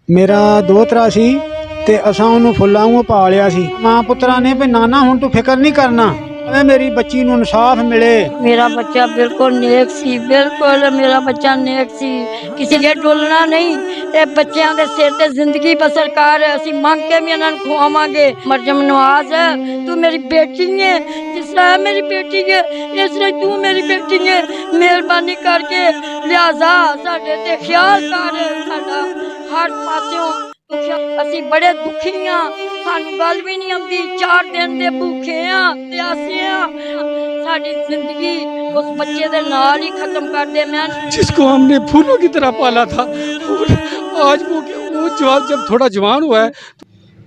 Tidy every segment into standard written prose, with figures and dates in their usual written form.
ਮੇਰਾ ਦੋਤਰਾ ਸੀ ਤੇ ਅਸਾਂ ਉਹਨੂੰ ਫੁੱਲਾਂ ਵਾਂਗੂ ਪਾਲਿਆ ਸੀ। ਮਾਂ ਪੁੱਤਰਾਂ ਨੇ ਵੀ ਨਾਨਾ ਹੁਣ ਤੂੰ ਫਿਕਰ ਨਹੀਂ ਕਰਨਾ, ਐ ਮੇਰੀ ਬੱਚੀ ਨੂੰ ਇਨਸਾਫ ਮਿਲੇ। मेरा बच्चा बिल्कुल नेक सी, बिल्कुल मेरा बच्चा नेक सी, किसी के डोलना नहीं। ये बच्चों के सिर ते जिंदगी बसर कर, असी मंग के भी इन्हां नूं खुआवांगे। मरजम नवाज है, तू मेरी बेटी है, जिस तरह मेरी बेटी है इस तरह तू मेरी बेटी है। मेहरबानी करके लिहाजा साडे ते ख्याल कर, साडा हर पासों असी बड़े दुखी हाँ, सानू गल भी नहीं आती। 4 दिन दे भूखे हाँ, प्यासे हाँ, साडी जिंदगी उस बच्चे दे नाल ही खत्म कर दे। मैं जिसको हमने फूलों की तरह पाला था और आज वो जवान जब थोड़ा जवान हुआ है।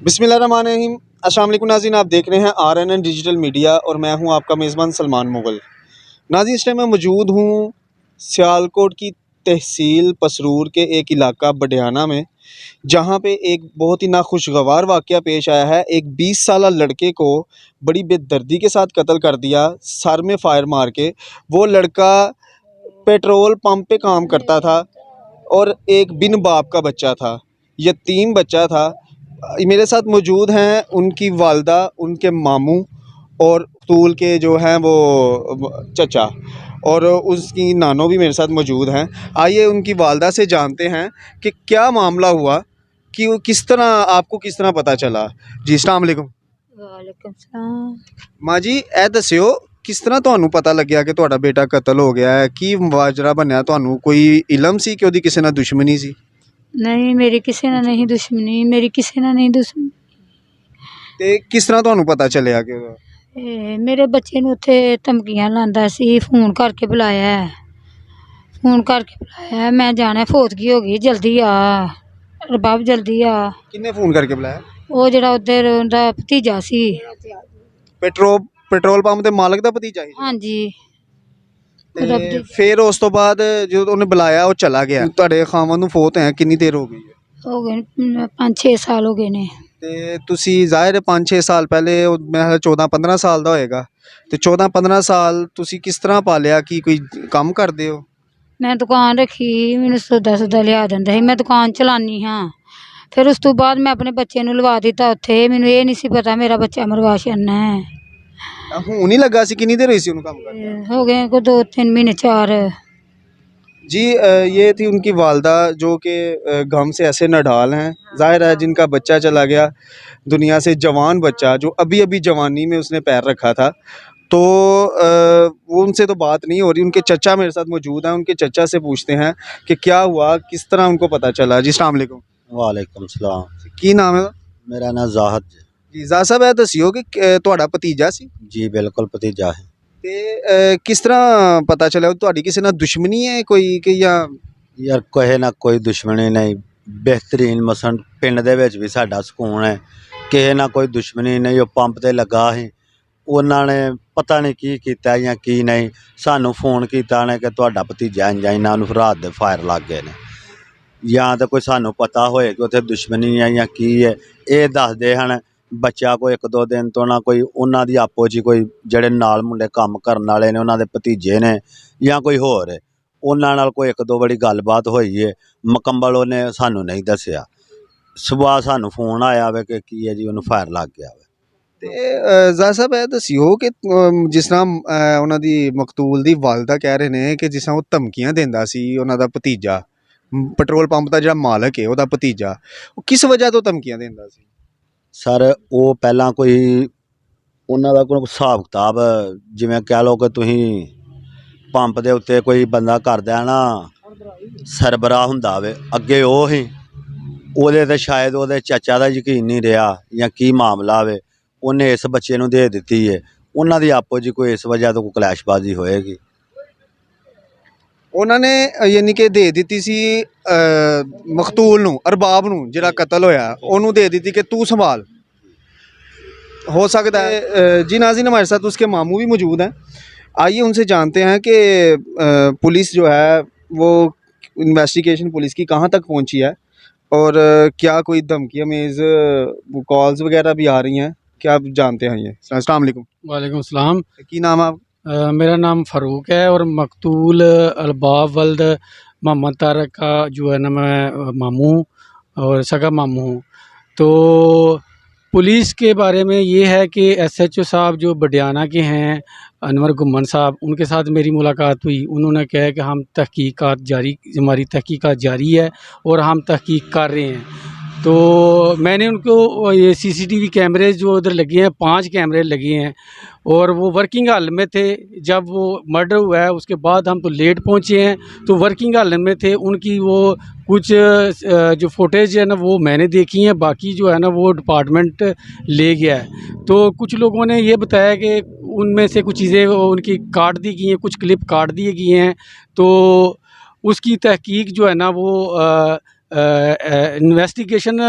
बिस्मिल्लाहिर्रहमानिर्रहीम। अस्सलाम वालेकुम नाज़रीन, आप देख रहे हैं RNN डिजिटल मीडिया और मैं हूं आपका मेज़बान सलमान मुगल। नाज़रीन, इस टाइम मैं मौजूद हूं सियालकोट की तहसील पसरूर के एक इलाका बडियाना में, जहां पे एक बहुत ही नाखुशगवार वाक़या पेश आया है। एक 20 साला लड़के को बड़ी बेदर्दी के साथ कत्ल कर दिया, सर में फायर मार के। वो लड़का पेट्रोल पंप पे काम करता था और एक बिन बाप का बच्चा था, यतीम बच्चा था। मेरे साथ मौजूद हैं उनकी वालदा, उनके मामू और तूल के जो हैं वो चचा, और उसकी नानो भी मेरे साथ मौजूद हैं। आइए उनकी वालदा से जानते हैं कि क्या मामला हुआ, कि वो किस तरह, आपको किस तरह पता चला। जी अस्सलाम वालेकुम। वालेकुम सलाम। माँ जी ए दस्सिओ किस तरह ਤੁਹਾਨੂੰ ਪਤਾ ਲੱਗਿਆ ਕਿ ਤੁਹਾਡਾ ਬੇਟਾ ਕਤਲ ਹੋ ਗਿਆ ਹੈ? ਕੀ ਮਾਜਰਾ ਬਣਿਆ? ਤੁਹਾਨੂੰ ਕੋਈ ਇਲਮ ਸੀ ਕਿ ਉਹਦੀ ਕਿਸੇ ਨਾਲ ਦੁਸ਼ਮਣੀ ਸੀ? नहीं मेरी किसी ने नहीं दुश्मनी, मेरी किसी ने नहीं दुश्मनी। ਤੇ ਕਿਸ ਤਰ੍ਹਾਂ ਤੁਹਾਨੂੰ ਪਤਾ ਚੱਲਿਆ ਕਿ ਮੇਰੇ ਬੱਚੇ ਨੂੰ ਉੱਥੇ ਧਮਕੀਆਂ ਲਾਉਂਦਾ ਸੀ, ਫੋਨ ਕਰਕੇ ਬੁਲਾਇਆ ਹੈ, ਫੋਨ ਕਰਕੇ ਬੁਲਾਇਆ, ਮੈਂ ਜਾਣਾ, ਫੌਤਗੀ ਹੋ ਗਈ, ਜਲਦੀ ਆ ਰਬਾਬ, ਜਲਦੀ ਆ। ਕਿੰਨੇ ਫੋਨ ਕਰਕੇ ਬੁਲਾਇਆ? ਉਹ ਜਿਹੜਾ ਉੱਧਰ ਉਹਦਾ ਭਤੀਜਾ ਸੀ। ਪੈਟਰੋਲ ਪੰਪ ਦੇ ਮਾਲਕ ਦਾ ਭਤੀਜਾ ਸੀ? ਹਾਂਜੀ। ਤੇ ਫਿਰ ਉਸ ਤੋਂ ਬਾਅਦ ਜਦੋਂ ਉਹਨੇ ਬੁਲਾਇਆ ਉਹ ਚਲਾ ਗਿਆ। ਤੁਹਾਡੇ ਖਾਵਨ ਨੂੰ ਫੌਤ ਹੈ ਕਿੰਨੀ ਦੇਰ ਹੋ ਗਈ ਹੈ? ਹੋ ਗਏ 5-6 ਸਾਲ ਹੋ ਗਏ ਨੇ। ਤੇ ਤੁਸੀਂ ਜ਼ਾਹਿਰ 5-6 ਸਾਲ ਪਹਿਲੇ ਮੈਂ 14-15 ਸਾਲ ਦਾ ਹੋਏਗਾ, ਤੇ 14-15 ਸਾਲ ਤੁਸੀਂ ਕਿਸ ਤਰ੍ਹਾਂ ਪਾਲਿਆ? ਕੀ ਕੋਈ ਕੰਮ ਕਰਦੇ ਹੋ? ਮੈਂ ਦੁਕਾਨ ਰੱਖੀ, ਮੈਨੂੰ ਸੌਦਾ ਲਿਆ ਦਿੰਦਾ ਸੀ, ਮੈਂ ਦੁਕਾਨ ਚਲਾਉਂਦੀ ਹਾਂ। ਫਿਰ ਉਸ ਤੋਂ ਬਾਅਦ ਮੈਂ ਆਪਣੇ ਬੱਚੇ ਨੂੰ ਲਵਾ ਦਿੱਤਾ ਉੱਥੇ। ਮੈਨੂੰ ਇਹ ਨਹੀਂ ਸੀ ਪਤਾ ਮੇਰਾ ਬੱਚਾ ਮਰਵਾ ਛੱਡਣਾ ਹੈ। ਹੁਣ ਹੀ ਲੱਗਾ ਸੀ? ਕਿੰਨੀ ਦੇਰ ਹੋਈ ਸੀ ਉਹਨੂੰ ਕੰਮ ਕਰਦੇ? हो गए को 2-3 महीने 4। जी ये थी उनकी वालदा, जो कि गम से ऐसे नढाल हैं। ज़ाहिर है जिनका बच्चा चला गया दुनिया से, जवान बच्चा जो अभी अभी जवानी में उसने पैर रखा था, तो वो उनसे तो बात नहीं हो रही। उनके चचा मेरे साथ मौजूद हैं, उनके चचा से पूछते हैं कि क्या हुआ, किस तरह उनको पता चला। जी अस्सलाम वालेकुम। वालेकुम सलाम। की नाम है? मेरा नाम जाहद जी। जी ज़ाहिर साहब ਇਹ ਦੱਸਿਓ ਕਿ ਤੁਹਾਡਾ ਭਤੀਜਾ ਸੀ? जी बिल्कुल भतीजा है। ਤੇ ਕਿਸ ਤਰ੍ਹਾਂ ਪਤਾ ਚੱਲਿਆ? ਤੁਹਾਡੀ ਕਿਸੇ ਨਾਲ ਦੁਸ਼ਮਣੀ ਹੈ ਕੋਈ ਕਿ ਜਾਂ? यार कोई ना कोई दुश्मनी नहीं, बेहतरीन मसन पिंड दे विच भी साडा सकून है, किसे ना कोई दुश्मनी नहीं। ਉਹ ਪੰਪ ਤੇ ਲੱਗਾ ਸੀ, ਉਹਨਾਂ ਨੇ ਪਤਾ ਨਹੀਂ ਕੀ ਕੀਤਾ ਜਾਂ ਕੀ ਨਹੀਂ, ਸਾਨੂੰ ਫੋਨ ਕੀਤਾ ਨੇ ਕਿ ਤੁਹਾਡਾ ਭਤੀਜਾ ਇੰਜ ਇਹਨਾਂ ਨੂੰ ਰਾਤ ਦੇ ਫਾਇਰ ਲੱਗ ਗਏ ਨੇ, ਜਾਂ ਤਾਂ ਕੋਈ ਸਾਨੂੰ ਪਤਾ ਹੋਏ ਕਿ ਉੱਥੇ ਦੁਸ਼ਮਣੀ ਹੈ ਜਾਂ ਕੀ ਹੈ। ਇਹ ਦੱਸਦੇ ਹਨ ਬੱਚਾ ਕੋਈ 1-2 ਦਿਨ ਤੋਂ ਨਾ ਕੋਈ ਉਹਨਾਂ ਦੀ ਆਪੋ 'ਚ ਕੋਈ ਜਿਹੜੇ ਨਾਲ ਮੁੰਡੇ ਕੰਮ ਕਰਨ ਵਾਲੇ ਨੇ ਉਹਨਾਂ ਦੇ ਭਤੀਜੇ ਨੇ ਜਾਂ ਕੋਈ ਹੋਰ ਹੈ, ਉਹਨਾਂ ਨਾਲ ਕੋਈ 1-2 ਵਾਰੀ ਗੱਲਬਾਤ ਹੋਈ ਹੈ। ਮੁਕੰਮਲ ਉਹਨੇ ਸਾਨੂੰ ਨਹੀਂ ਦੱਸਿਆ। ਸਵੇਰ ਸਾਨੂੰ ਫੋਨ ਆਇਆ ਵੇ ਕਿ ਕੀ ਹੈ ਜੀ, ਉਹਨੂੰ ਫਾਇਰ ਲੱਗ ਗਿਆ ਵੇ। ਤੇ ਜ਼ਾਹਿਰ ਸਾਹਿਬ ਇਹ ਦੱਸਿਓ ਕਿ ਜਿਸ ਤਰ੍ਹਾਂ ਉਹਨਾਂ ਦੀ ਮਕਤੂਲ ਦੀ ਵਾਲਦਾ ਕਹਿ ਰਹੇ ਨੇ ਕਿ ਜਿਸ ਤਰ੍ਹਾਂ ਉਹ ਧਮਕੀਆਂ ਦਿੰਦਾ ਸੀ, ਉਹਨਾਂ ਦਾ ਭਤੀਜਾ ਪੈਟਰੋਲ ਪੰਪ ਦਾ ਜਿਹੜਾ ਮਾਲਕ ਹੈ ਉਹਦਾ ਭਤੀਜਾ, ਉਹ ਕਿਸ ਵਜ੍ਹਾ ਤੋਂ ਧਮਕੀਆਂ ਦਿੰਦਾ ਸੀ? ਸਰ ਉਹ ਪਹਿਲਾਂ ਕੋਈ ਉਹਨਾਂ ਦਾ ਕੋਈ ਹਿਸਾਬ ਕਿਤਾਬ, ਜਿਵੇਂ ਕਹਿ ਲਓ ਕਿ ਤੁਸੀਂ ਪੰਪ ਦੇ ਉੱਤੇ ਕੋਈ ਬੰਦਾ ਕਰਦਾ ਨਾ ਸਰਬਰਾਹ ਹੁੰਦਾ ਵੇ, ਅੱਗੇ ਉਹ ਹੀ ਉਹਦੇ 'ਤੇ ਸ਼ਾਇਦ ਉਹਦੇ ਚਾਚਾ ਦਾ ਯਕੀਨ ਨਹੀਂ ਰਿਹਾ ਜਾਂ ਕੀ ਮਾਮਲਾ ਵੇ, ਉਹਨੇ ਇਸ ਬੱਚੇ ਨੂੰ ਦੇ ਦਿੱਤੀ ਹੈ। ਉਹਨਾਂ ਦੀ ਆਪੋ ਜੀ ਕੋਈ ਇਸ ਵਜ੍ਹਾ ਤੋਂ ਕੋਈ ਕਲੈਸ਼ਬਾਜ਼ੀ ਹੋਏਗੀ। ਉਹਨਾਂ ਨੇ ਯਾਨੀ ਕਿ ਦੇ ਦਿੱਤੀ ਸੀ ਮਕਤੂਲ ਨੂੰ, ਅਰਬਾਬ ਨੂੰ, ਜਿਹੜਾ ਕਤਲ ਹੋਇਆ, ਉਹਨੂੰ ਦੇ ਦਿੱਤੀ कि तू संभाल। हो सकता है। जी नाज़रीन, हमारे साथ उसके मामू भी मौजूद हैं। आइए उनसे जानते हैं कि पुलिस जो है वो इन्वेस्टिगेशन पुलिस की कहाँ तक पहुँची है और क्या कोई धमकी अमेज़ कॉल्स वगैरह भी आ रही हैं, क्या आप जानते हैं? ये अस्सलाम वालेकुम। वालेकुम सलाम। की नाम है आप? मेरा नाम फ़ारूक है और मकतूल अलबाब वल्द मोहम्मद तारक का जो है ना मैं मामू और सगा मामू हूँ। तो पुलिस के बारे में ये है कि SHO साहब जो बडियाना के हैं, अनवर गुम्मन साहब, उनके साथ मेरी मुलाकात हुई। उन्होंने कहा कि हमारी तहकीकात जारी है और हम तहकीक कर रहे हैं। तो मैंने उनको ये CCTV कैमरे जो उधर लगे हैं, 5 कैमरे लगे हैं और वो वर्किंग हाल में थे जब वो मर्डर हुआ है। उसके बाद हम तो लेट पहुंचे हैं, तो वर्किंग हाल में थे। उनकी वो कुछ जो फुटेज है ना वो मैंने देखी है, बाकी जो है ना वो डिपार्टमेंट ले गया है। तो कुछ लोगों ने ये बताया कि उनमें से कुछ चीज़ें उनकी काट दी गई हैं, कुछ क्लिप काट दिए गए हैं। तो उसकी तहकीक जो है ना वो इन्वेस्टिगेशन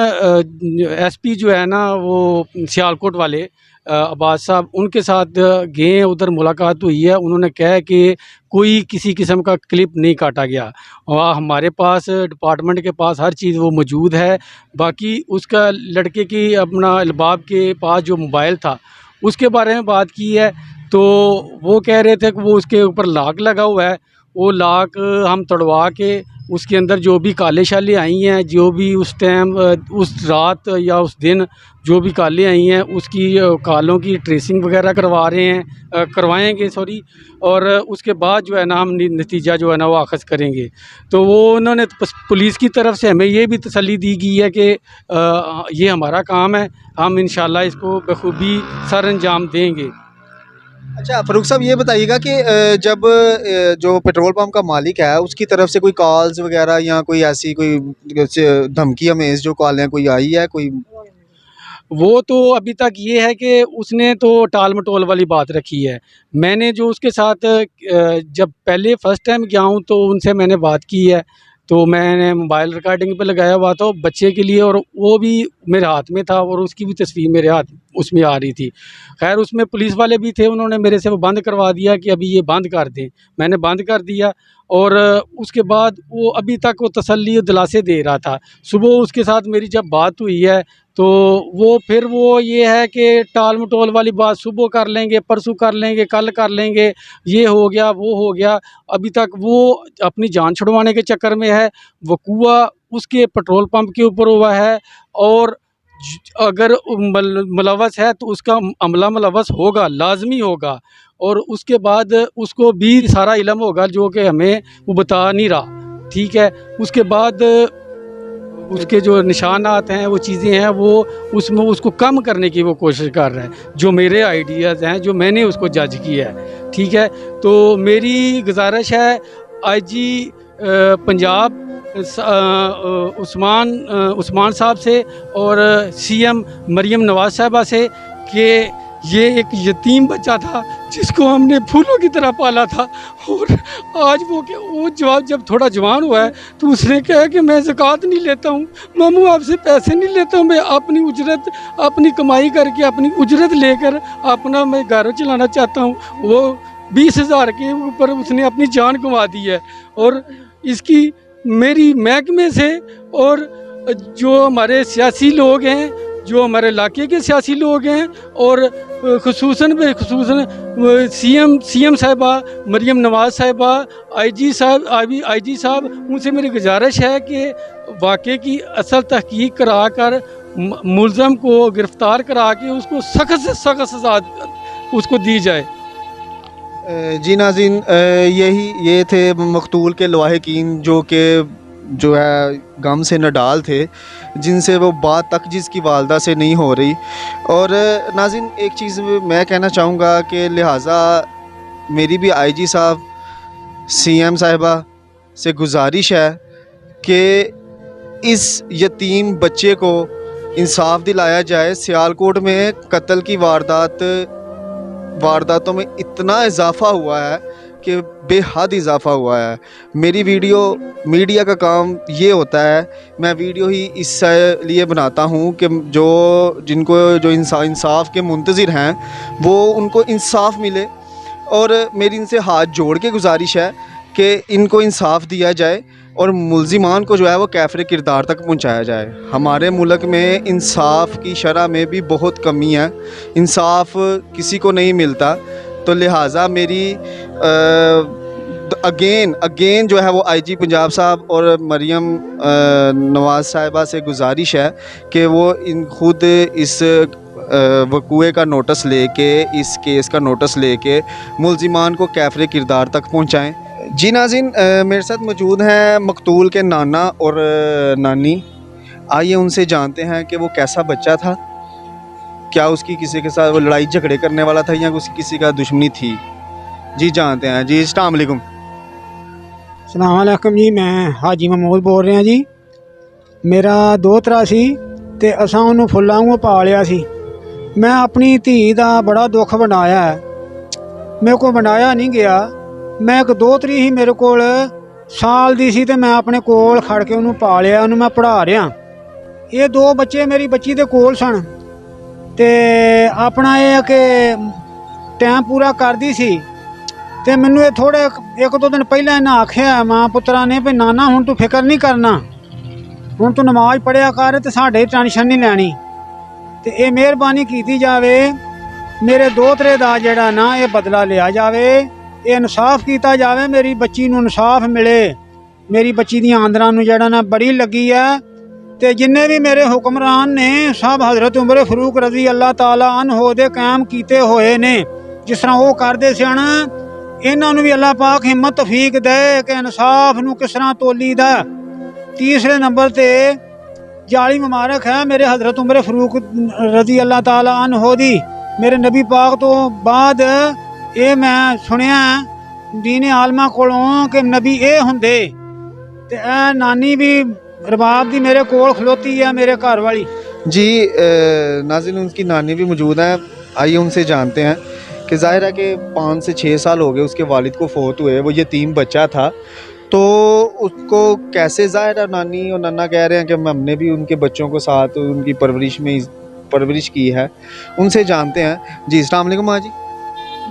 SP जो है ना वो सियालकोट वाले अब्बास साहब, उनके साथ गए हैं, उधर मुलाकात हुई है। उन्होंने कहा है कि कोई किसी किस्म का क्लिप नहीं काटा गया और हमारे पास डिपार्टमेंट के पास हर चीज़ वो मौजूद है। बाकी उसका लड़के की अपना इल्बाब के पास जो मोबाइल था उसके बारे में बात की है, तो वो कह रहे थे कि वो उसके ऊपर लॉक लगा हुआ है। वो लॉक हम तोड़वा के उसके अंदर जो भी काले शाले आई हैं, जो भी उस टाइम उस रात या उस दिन जो भी काले आई हैं, उसकी कालों की ट्रेसिंग वगैरह करवाएंगे और उसके बाद जो है ना हम नतीजा जो है ना वो अखज़ करेंगे। तो वो उन्होंने पुलिस की तरफ से हमें ये भी तसल्ली दी गई है कि ये हमारा काम है, हम इंशाल्लाह इसको बखूबी सर अंजाम देंगे। अच्छा फ़ारूक साहब, ये बताइएगा कि जब जो पेट्रोल पंप का मालिक है उसकी तरफ से कोई कॉल्स वगैरह या कोई ऐसी कोई धमकी अमेज़ जो कॉल हैं कोई आई है कोई? वो तो अभी तक ये है कि उसने तो टाल मटोल वाली बात रखी है। मैंने जो उसके साथ जब पहले फ़र्स्ट टाइम गया हूँ तो उनसे मैंने बात की है, तो मैंने मोबाइल रिकॉर्डिंग पे लगाया हुआ था बच्चे के लिए और वो भी मेरे हाथ में था और उसकी भी तस्वीर मेरे हाथ उसमें आ रही थी। खैर उसमें पुलिस वाले भी थे, उन्होंने मेरे से वो बंद करवा दिया कि अभी ये बंद कर दें। मैंने बंद कर दिया और उसके बाद वो अभी तक वो तसल्ली और दिलासे दे रहा था। सुबह उसके साथ मेरी जब बात हुई है तो वो ये है कि टाल मटोल वाली बात, सुबह कर लेंगे, परसों कर लेंगे, कल कर लेंगे, ये हो गया वो हो गया। अभी तक वो अपनी जान छुड़वाने के चक्कर में है। वकूआ उसके पेट्रोल पंप के ऊपर हुआ है और अगर मुलव्वस है तो उसका अमला मुलव्वस होगा, लाजमी होगा, और उसके बाद उसको भी सारा इल्म होगा जो कि हमें वो बता नहीं रहा। ठीक है, उसके बाद उसके जो निशानात हैं, वो चीज़ें हैं, वो उसमें उसको कम करने की वो कोशिश कर रहा है। जो मेरे आइडियाज़ हैं, जो मैंने उसको जज किया है, ठीक है। तो मेरी गुजारिश है IG पंजाब उस्मान साहब से और CM मरियम नवाज़ साहबा से कि ये एक यतीम बच्चा था जिसको हमने फूलों की तरह पाला था और आज वो जब थोड़ा जवान हुआ है तो उसने कहा कि मैं ज़कात नहीं लेता हूँ, मामू आपसे पैसे नहीं लेता हूँ, मैं अपनी उजरत, अपनी कमाई करके अपनी उजरत लेकर अपना मैं घर चलाना चाहता हूँ। वो 20,000 के ऊपर उसने अपनी जान गंवा दी है और इसकी मेरी महकमे से और जो हमारे सियासी लोग हैं, जो हमारे इलाके के सियासी लोग हैं और खुसूसन CM साहिबा मरियम नवाज़ साहिबा, IG साहब, उनसे मेरी गुजारिश है कि वाक़े की असल तहकीक करा कर मुलज़म को गिरफ़्तार करा के उसको सख्त से सख्त सज़ा उसको दी जाए। जी नाज़रीन, ये थे मकतूल के लवाहिकीन जो है गम से नडाल थे, जिनसे वो बात तक जिसकी वालदा से नहीं हो रही। और नाज़रीन एक चीज़ मैं कहना चाहूँगा कि लिहाजा मेरी भी IG साहब CM साहिबा से गुजारिश है कि इस यतीम बच्चे को इंसाफ दिलाया जाए। सियालकोट में कत्ल की वारदातों में इतना इजाफ़ा हुआ है कि बेहद इजाफ़ा हुआ है। मेरी मीडिया का काम ये होता है, मैं वीडियो ही इस लिए बनाता हूँ कि जो इंसाफ के मुंतज़िर हैं वो उनको इंसाफ मिले। और मेरी इनसे हाथ जोड़ के गुजारिश है कि इनको इंसाफ दिया जाए और मुल्ज़िमान को जो है वो कैफ़रे किरदार तक पहुँचाया जाए। हमारे मुल्क में इंसाफ की शरह में भी बहुत कमी है, इंसाफ किसी को नहीं मिलता। तो लिहाजा मेरी अगेन जो है वो आईजी पंजाब साहब और मरियम नवाज साहिबा से गुजारिश है कि वो खुद इस वकूए का नोटिस लेके, इस केस का नोटिस लेके मुलजिमान को कैफरे किरदार तक पहुंचाएं। जी नाज़रीन, मेरे साथ मौजूद हैं मकतूल के नाना और नानी। आइए उनसे जानते हैं कि वो कैसा बच्चा था, क्या उसकी किसी के साथ वो लड़ाई झगड़े करने वाला था या उसकी किसी का दुश्मनी थी। जी जानते हैं। जी अस्सलाम वालेकुम। ਸਲਾਮ ਅਲੈਕਮ ਜੀ, ਮੈਂ ਹਾਜੀ ਮਹਿਮੂਦ ਬੋਲ ਰਿਹਾ ਜੀ। ਮੇਰਾ ਦੋਹਤਰਾ ਸੀ ਤੇ ਅਸਾਂ ਉਹਨੂੰ ਫੁੱਲਾਂ ਵਾਂਗੂ ਪਾਲਿਆ ਸੀ। ਮੈਂ ਆਪਣੀ ਧੀ ਦਾ ਬੜਾ ਦੁੱਖ ਵੰਡਾਇਆ ਹੈ, ਮੇਰੇ ਕੋਲ ਵੰਡਾਇਆ ਨਹੀਂ ਗਿਆ। ਮੈਂ ਇੱਕ ਦੋਹਤਰੀ ਸੀ ਮੇਰੇ ਕੋਲ, ਸਾਲ ਦੀ ਸੀ, ਤੇ ਮੈਂ ਆਪਣੇ ਕੋਲ ਖੜ ਕੇ ਉਹਨੂੰ ਪਾਲਿਆ, ਉਹਨੂੰ ਮੈਂ ਪੜ੍ਹਾ ਰਿਹਾ। ਇਹ ਦੋ ਬੱਚੇ ਮੇਰੀ ਬੱਚੀ ਦੇ ਕੋਲ ਸਨ ਤੇ ਆਪਣਾ ਇਹ ਕਿ ਟਾਈਮ ਪੂਰਾ ਕਰਦੀ ਸੀ। ਤੇ ਮੈਨੂੰ ਇਹ ਥੋੜੇ ਇੱਕ ਦੋ ਦਿਨ ਪਹਿਲਾਂ ਇਹਨਾਂ ਆਖਿਆ ਮਾਂ ਪੁੱਤਰਾਂ ਨੇ ਵੀ ਨਾਨਾ ਹੁਣ ਤੂੰ ਫਿਕਰ ਨਹੀਂ ਕਰਨਾ, ਹੁਣ ਤੂੰ ਨਮਾਜ਼ ਪੜ੍ਹਿਆ ਕਰ ਤੇ ਸਾਡੇ ਟੈਨਸ਼ਨ ਨਹੀਂ ਲੈਣੀ। ਤੇ ਇਹ ਮਿਹਰਬਾਨੀ ਕੀਤੀ ਜਾਵੇ, ਮੇਰੇ ਦੋਹਤਰੇ ਦਾ ਜਿਹੜਾ ਨਾ ਇਹ ਬਦਲਾ ਲਿਆ ਜਾਵੇ, ਇਹ ਇਨਸਾਫ ਕੀਤਾ ਜਾਵੇ, ਮੇਰੀ ਬੱਚੀ ਨੂੰ ਇਨਸਾਫ ਮਿਲੇ। ਮੇਰੀ ਬੱਚੀ ਦੀਆਂ ਆਂਦਰਾਂ ਨੂੰ ਜਿਹੜਾ ਨਾ ਬੜੀ ਲੱਗੀ ਹੈ। ਤੇ ਜਿੰਨੇ ਵੀ ਮੇਰੇ ਹੁਕਮਰਾਨ ਨੇ ਸਭ ਹਜ਼ਰਤ ਉਮਰ ਫਰੂਕ ਰਜ਼ੀ ਅੱਲਾਹ ਤਾਲਾ ਅਨਹੂ ਦੇ ਕਾਇਮ ਕੀਤੇ ਹੋਏ ਨੇ, ਜਿਸ ਤਰ੍ਹਾਂ ਉਹ ਕਰਦੇ ਸਨ। ਇਹਨਾਂ ਨੂੰ ਵੀ ਅੱਲਾਹ ਪਾਕ ਹਿੰਮਤ ਤੌਫੀਕ ਦੇ ਕਿ ਇਨਸਾਫ ਨੂੰ ਕਿਸ ਤਰ੍ਹਾਂ ਤੋਲੀਦਾ। ਤੀਸਰੇ ਨੰਬਰ ਤੇ ਜਾਲੀ ਮੁਬਾਰਕ ਹੈ ਮੇਰੇ ਹਜ਼ਰਤ ਉਮਰ ਫਰੂਕ ਰਜ਼ੀ ਅੱਲਾਹ ਤਾਲਾ ਅਨਹੂ ਦੀ। ਮੇਰੇ ਨਬੀ ਪਾਕ ਤੋਂ ਬਾਅਦ ਇਹ ਮੈਂ ਸੁਣਿਆ ਦੀਨ ਆਲਮਾ ਕੋਲੋਂ ਕਿ ਨਬੀ ਇਹ ਹੁੰਦੇ। ਤੇ ਇਹ ਨਾਨੀ ਵੀ रबाब दी मेरे कोल खलोती है, मेरे घर वाली। जी नाज़रीन, उनकी नानी भी मौजूद हैं। आइए उनसे जानते हैं कि ज़ाहिर है कि 5 से 6 साल हो गए उसके वालिद को फ़ौत हुए, वो यतीम बच्चा था। तो उसको कैसे, ज़ाहिर है नानी और नन्ना कह रहे हैं कि हमने भी उनके बच्चों को साथ उनकी परवरिश की है। उनसे जानते हैं। जी अस्सलाम वालेकुम माँ जी।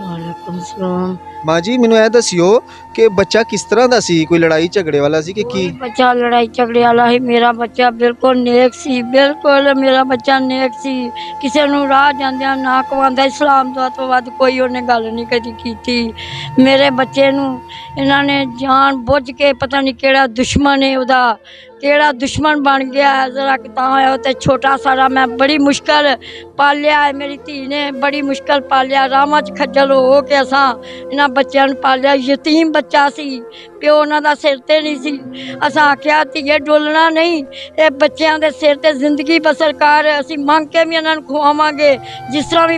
वालेकुम सलाम। माँ जी मैनू यह दसियो कि बच्चा किस तरह का सी, कोई लड़ाई झगड़े वाला सी कि की? बच्चा लड़ाई झगड़े वाला ही, मेरा बच्चा बिल्कुल नेक सी, बिल्कुल मेरा बच्चा नेक सी। किसी ਨੂੰ ਰਾਹ ਜਾਂਦਿਆਂ ਨਾ ਕਵਾਉਂਦਾ। ਇਸਲਾਮ ਤੋਂ ਵੱਧ ਕੋਈ ਉਹਨੇ ਗੱਲ ਨਹੀਂ ਕਦੀ ਕੀਤੀ। ਮੇਰੇ ਬੱਚੇ ਨੂੰ ਇਹਨਾਂ ਨੇ ਜਾਣ ਬੁੱਝ ਕੇ, ਪਤਾ ਨਹੀਂ ਕਿਹੜਾ ਦੁਸ਼ਮਣ ਹੈ ਉਹਦਾ, ਕਿਹੜਾ ਦੁਸ਼ਮਣ ਬਣ ਗਿਆ ਜ਼ਰਾ ਕਿ ਤਾਂ ਹੋਇਆ। ਤੇ ਛੋਟਾ ਸਾਰਾ ਮੈਂ ਬੜੀ ਮੁਸ਼ਕਲ ਪਾਲਿਆ ਹੈ, ਮੇਰੀ ਧੀ ਨੇ ਬੜੀ ਮੁਸ਼ਕਲ ਪਾਲਿਆ। ਰਾਹਾਂ 'ਚ ਖੱਜਲ ਹੋ ਕੇ ਅਸਾਂ ਇਹਨਾਂ ਬੱਚਿਆਂ ਨੂੰ ਪਾਲਿਆ। ਯਤੀਮ ਬੱਚਾ ਸੀ, ਪਿਓ ਉਹਨਾਂ ਦਾ ਸਿਰ 'ਤੇ ਨਹੀਂ ਸੀ। ਅਸਾਂ ਆਖਿਆ ਧੀਏ ਡੋਲਣਾ ਨਹੀਂ, ਇਹ ਬੱਚਿਆਂ ਦੇ ਸਿਰ 'ਤੇ ਜ਼ਿੰਦਗੀ ਬਸਰ ਕਰ। ਅਸੀਂ ਮੰਗ ਕੇ ਵੀ ਇਹਨਾਂ ਨੂੰ ਖਵਾਵਾਂਗੇ, ਜਿਸ ਤਰ੍ਹਾਂ ਵੀ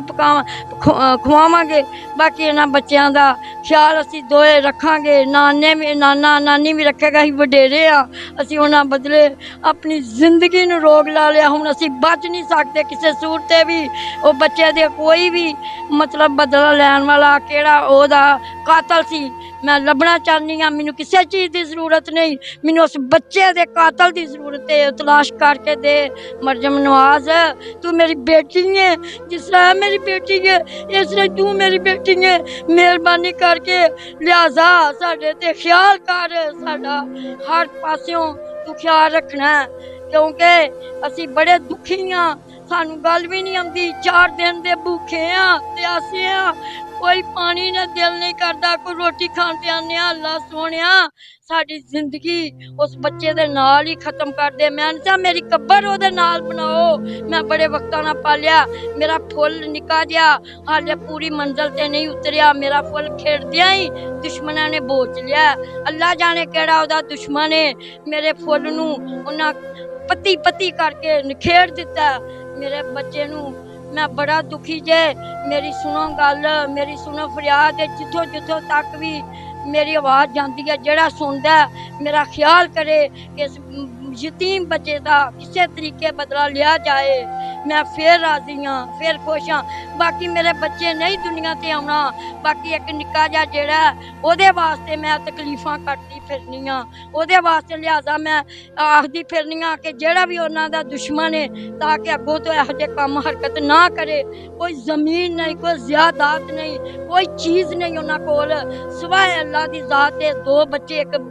ਖਵਾਵਾਂਗੇ। ਬਾਕੀ ਇਹਨਾਂ ਬੱਚਿਆਂ ਦਾ ਖਿਆਲ ਅਸੀਂ ਦੋਏ ਰੱਖਾਂਗੇ। ਨਾਨਾ ਨਾਨੀ ਵੀ ਰੱਖੇਗਾ। ਅਸੀਂ ਵਡੇਰੇ ਆ, ਅਸੀਂ ਉਹਨਾਂ ਬਦਲੇ ਆਪਣੀ ਜ਼ਿੰਦਗੀ ਨੂੰ ਰੋਗ ਲਾ ਲਿਆ। ਹੁਣ ਅਸੀਂ ਬਚ ਨਹੀਂ ਸਕਦੇ ਕਿਸੇ ਸੂਰਤ 'ਤੇ ਵੀ। ਉਹ ਬੱਚੇ ਦੇ ਕੋਈ ਵੀ ਮਤਲਬ ਬਦਲਾ ਲੈਣ ਵਾਲਾ ਕਿਹੜਾ ਉਹਦਾ ਕਾਤਲ ਸੀ, ਮੈਂ ਲੱਭਣਾ ਚਾਹੁੰਦੀ ਹਾਂ। ਮੈਨੂੰ ਕਿਸੇ ਚੀਜ਼ ਦੀ ਜ਼ਰੂਰਤ ਨਹੀਂ, ਮੈਨੂੰ ਉਸ ਬੱਚੇ ਦੇ ਕਾਤਲ ਦੀ ਜ਼ਰੂਰਤ ਹੈ। ਤਲਾਸ਼ ਕਰਕੇ ਦੇ। ਮਰਜਮ ਨਵਾਜ਼ ਤੂੰ ਮੇਰੀ ਬੇਟੀ ਹੈ, ਜਿਸ ਤਰ੍ਹਾਂ ਮੇਰੀ ਬੇਟੀ ਹੈ ਇਸ ਤਰ੍ਹਾਂ ਤੂੰ ਮੇਰੀ ਬੇਟੀ ਹੈ। ਮਿਹਰਬਾਨੀ ਕਰਕੇ ਲਿਹਾਜ਼ਾ ਸਾਡੇ 'ਤੇ ਖਿਆਲ ਕਰ, ਸਾਡਾ ਹਰ ਪਾਸਿਓਂ ਤੂੰ ਖਿਆਲ ਰੱਖਣਾ, ਕਿਉਂਕਿ ਅਸੀਂ ਬੜੇ ਦੁਖੀ ਹਾਂ। ਸਾਨੂੰ ਗੱਲ ਵੀ ਨਹੀਂ ਆਉਂਦੀ। 4 ਦਿਨ ਦੇ ਭੁੱਖੇ ਆ ਤੇ ਆਸੇ ਆ, ਕੋਈ ਪਾਣੀ ਨਾ ਦਿਲ ਨਹੀਂ ਕਰਦਾ, ਕੋਈ ਰੋਟੀ ਖਾਣ ਤੇ ਆਉਂਦੇ ਹਾਂ। ਅੱਲਾ ਸੋਹਣਿਆ ਸਾਡੀ ਜ਼ਿੰਦਗੀ ਉਸ ਬੱਚੇ ਦੇ ਨਾਲ ਹੀ ਖਤਮ ਕਰ ਦੇ। ਮੈਂ ਤਾਂ ਮੇਰੀ ਕਬਰ ਉਹਦੇ ਨਾਲ ਬਣਾਓ। ਮੈਂ ਬੜੇ ਵਕਤਾਂ ਨਾਲ ਪਾਲਿਆ। ਮੇਰਾ ਫੁੱਲ ਨਿੱਕਾ ਜਿਹਾ ਹਾਲੇ ਪੂਰੀ ਮੰਜ਼ਿਲ ਤੇ ਨਹੀਂ ਉਤਰਿਆ। ਮੇਰਾ ਫੁੱਲ ਖੇਡਦਿਆਂ ਹੀ ਦੁਸ਼ਮਣਾਂ ਨੇ ਬੋਚ ਲਿਆ। ਅੱਲਾ ਜਾਣੇ ਕਿਹੜਾ ਉਹਦਾ ਦੁਸ਼ਮਣ ਹੈ। ਮੇਰੇ ਫੁੱਲ ਨੂੰ ਉਹਨਾਂ ਪੱਤੀ ਕਰਕੇ ਨਿਖੇੜ ਦਿੱਤਾ। ਮੇਰੇ ਬੱਚੇ ਨੂੰ ਮੈਂ ਬੜਾ ਦੁਖੀ ਜੇ। ਮੇਰੀ ਸੁਣੋ ਗੱਲ, ਮੇਰੀ ਸੁਣੋ ਫਰਿਆਦ। ਜਿੱਥੋਂ ਤੱਕ ਵੀ ਮੇਰੀ ਆਵਾਜ਼ ਜਾਂਦੀ ਹੈ, ਜਿਹੜਾ ਸੁਣਦਾ ਮੇਰਾ ਖਿਆਲ ਕਰੇ ਕਿ ਇਸ ਯਤੀਮ ਬੱਚੇ ਦਾ ਕਿਸੇ ਤਰੀਕੇ ਬਦਲਾ ਲਿਆ ਜਾਏ। ਮੈਂ ਫਿਰ ਰਾਜ਼ੀ ਹਾਂ, ਫਿਰ ਖੁਸ਼ ਹਾਂ। ਬਾਕੀ ਮੇਰੇ ਬੱਚੇ ਨਹੀਂ ਦੁਨੀਆ 'ਤੇ ਆਉਣਾ। ਬਾਕੀ ਇੱਕ ਨਿੱਕਾ ਜਿਹਾ ਜਿਹੜਾ ਉਹਦੇ ਵਾਸਤੇ ਮੈਂ ਤਕਲੀਫਾਂ ਕੱਟਦੀ ਫਿਰਨੀ ਹਾਂ, ਉਹਦੇ ਵਾਸਤੇ ਲਿਹਾਜ਼ਾ ਮੈਂ ਆਖਦੀ ਫਿਰਨੀ ਹਾਂ ਕਿ ਜਿਹੜਾ ਵੀ ਉਹਨਾਂ ਦਾ ਦੁਸ਼ਮਣ ਹੈ ਤਾਂ ਕਿ ਅੱਗੋਂ ਤੋਂ ਇਹੋ ਜਿਹੇ ਕੰਮ ਹਰਕਤ ਨਾ ਕਰੇ। ਕੋਈ ਜ਼ਮੀਨ ਨਹੀਂ, ਕੋਈ ਜ਼ਿਆਦਾਤ ਨਹੀਂ, ਕੋਈ ਚੀਜ਼ ਨਹੀਂ ਉਹਨਾਂ ਕੋਲ ਸਿਵਾਏ ਅੱਲਾ ਦੀ ਜ਼ਾਤ ਦੇ। 2 ਬੱਚੇ, ਇੱਕ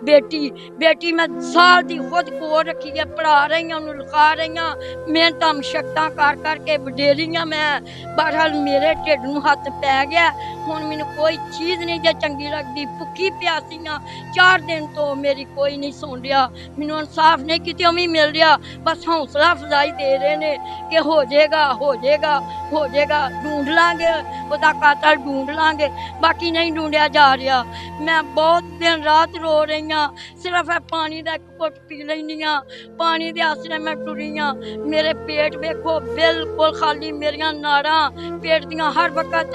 ਬੇਟੀ ਮੈਂ ਸਾਲ ਦੀ ਖੁਦ ਕੋਲ ਰੱਖੀ ਹੈ, ਪੜ੍ਹਾ ਰਹੀ ਹਾਂ, ਉਹਨੂੰ ਲਿਖਾ ਰਹੀ ਹਾਂ। ਮਿਹਨਤਾਂ ਮਸ਼ੱਕਤਾਂ ਕਰ ਕਰਕੇ ਵਡੇਰੀ ਹਾਂ ਮੈਂ। ਬਹਰਹਾਲ ਮੇਰੇ ਢਿੱਡ ਨੂੰ ਹੱਥ ਪੈ ਗਿਆ। ਹੁਣ ਮੈਨੂੰ ਕੋਈ ਚੀਜ਼ ਨਹੀਂ ਜੇ ਚੰਗੀ ਲੱਗਦੀ, ਭੁੱਖੀ ਪਿਆਸੀ ਆ 4 ਦਿਨ ਤੋਂ, ਮੇਰੀ ਕੋਈ ਨਹੀਂ ਸੁਣ ਰਿਹਾ, ਮੈਨੂੰ ਇਨਸਾਫ ਨਹੀਂ ਕਿਤੇ ਵੀ ਮਿਲ ਰਿਹਾ, ਬਸ ਹੌਸਲਾ ਅਫਜ਼ਾਈ ਦੇ ਰਹੇ ਨੇ ਕਿ ਹੋ ਜਾਏਗਾ ਹੋ ਜਾਏਗਾ ਹੋ ਜਾਏਗਾ, ਢੂੰਢ ਲਾਂਗੇ ਉਹਦਾ ਕਾਤਲ, ਢੂੰਢ ਲਾਂਗੇ, ਬਾਕੀ ਨਹੀਂ ਢੂੰਢਿਆ ਜਾ ਰਿਹਾ। ਮੈਂ ਬਹੁਤ ਦਿਨ ਰਾਤ ਰੋ ਰਹੀ ਹਾਂ, ਸਿਰਫ ਇਹ ਪਾਣੀ ਦਾ ਇੱਕ ਘੁੱਟ ਪੀ ਲੈਂਦੀ ਹਾਂ, ਪਾਣੀ ਦੇ ਆਸਰੇ ਮੈਂ ਟੁਰੀ ਹਾਂ। ਮੇਰੇ ਪੇਟ ਵੇਖੋ ਬਿਲਕੁਲ ਖਾਲੀ, ਮੇਰੀਆਂ ਨਾੜਾਂ ਪੇਟ ਦੀਆਂ ਹਰ ਵਕਤ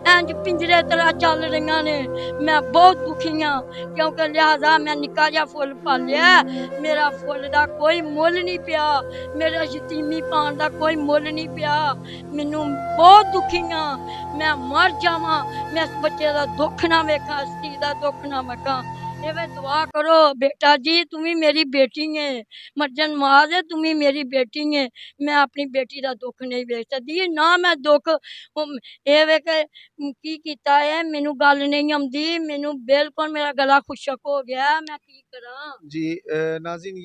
ਇੰਜ ਪਿੰਜਰੇ ਤਰ੍ਹਾਂ ਚੱਲ ਰਹੀਆਂ ਨੇ। ਮੈਂ ਬਹੁਤ ਦੁਖੀ ਹਾਂ, ਕਿਉਂਕਿ ਲਿਹਾਜ਼ਾ ਮੈਂ ਨਿੱਕਾ ਜਿਹਾ ਫੁੱਲ ਪਾਲਿਆ, ਮੇਰਾ ਫੁੱਲ ਦਾ ਕੋਈ ਮੁੱਲ ਨਹੀਂ ਪਿਆ, ਮੇਰਾ ਯਤੀਮੀ ਪਾਉਣ ਦਾ ਕੋਈ ਮੁੱਲ ਨਹੀਂ ਪਿਆ। ਮੈਨੂੰ ਬਹੁਤ ਦੁਖੀ ਹਾਂ, ਮੈਂ ਮਰ ਜਾਵਾਂ, ਮੈਂ ਇਸ ਬੱਚੇ ਦਾ ਦੁੱਖ ਨਾ ਵੇਖਾਂ, ਇਸ ਧੀ ਦਾ ਦੁੱਖ ਨਾ ਵੇਖਾਂ। ਇਹ ਦੁਆ ਕਰੋ बेटा जी, तुम ही मेरी बेटी है, मर्जन नवाज है, तुम ही मेरी बेटी है। मैं अपनी बेटी का दुख नहीं वेख सकती ना, मैं दुख ये वे की कीता है, मैनू गल नहीं आती, मैनू बिल्कुल मेरा गला खुशक हो गया, मैं की करा। जी नाज़रीन,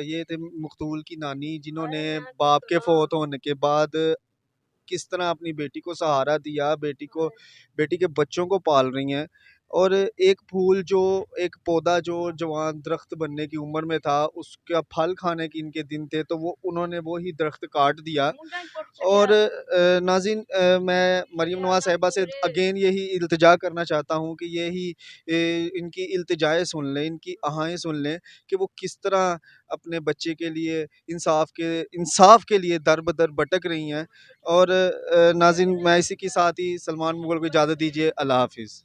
ये थे मकतूल की नानी, जिन्होंने बाप के फौत होने के बाद किस तरह अपनी बेटी को सहारा दिया, बेटी के बच्चों को पाल रही हैं। और एक पौधा जो जवान दरख्त बनने की उम्र में था, उसका फल खाने के इनके दिन थे, तो उन्होंने वो ही दरख्त काट दिया। और नाज़रीन, मैं मरीम नवाज साहिबा से अगेन यही इल्तिजा करना चाहता हूँ कि यही इनकी इल्तिजाएं सुन लें, इनकी आहाएं सुन लें कि वो किस तरह अपने बच्चे के लिए इंसाफ के लिए दर बदर भटक रही हैं। और नाज़रीन, मैं इसी के साथ ही सलमान मुगल को इजाज़त दीजिए। अल्लाह हाफिज़।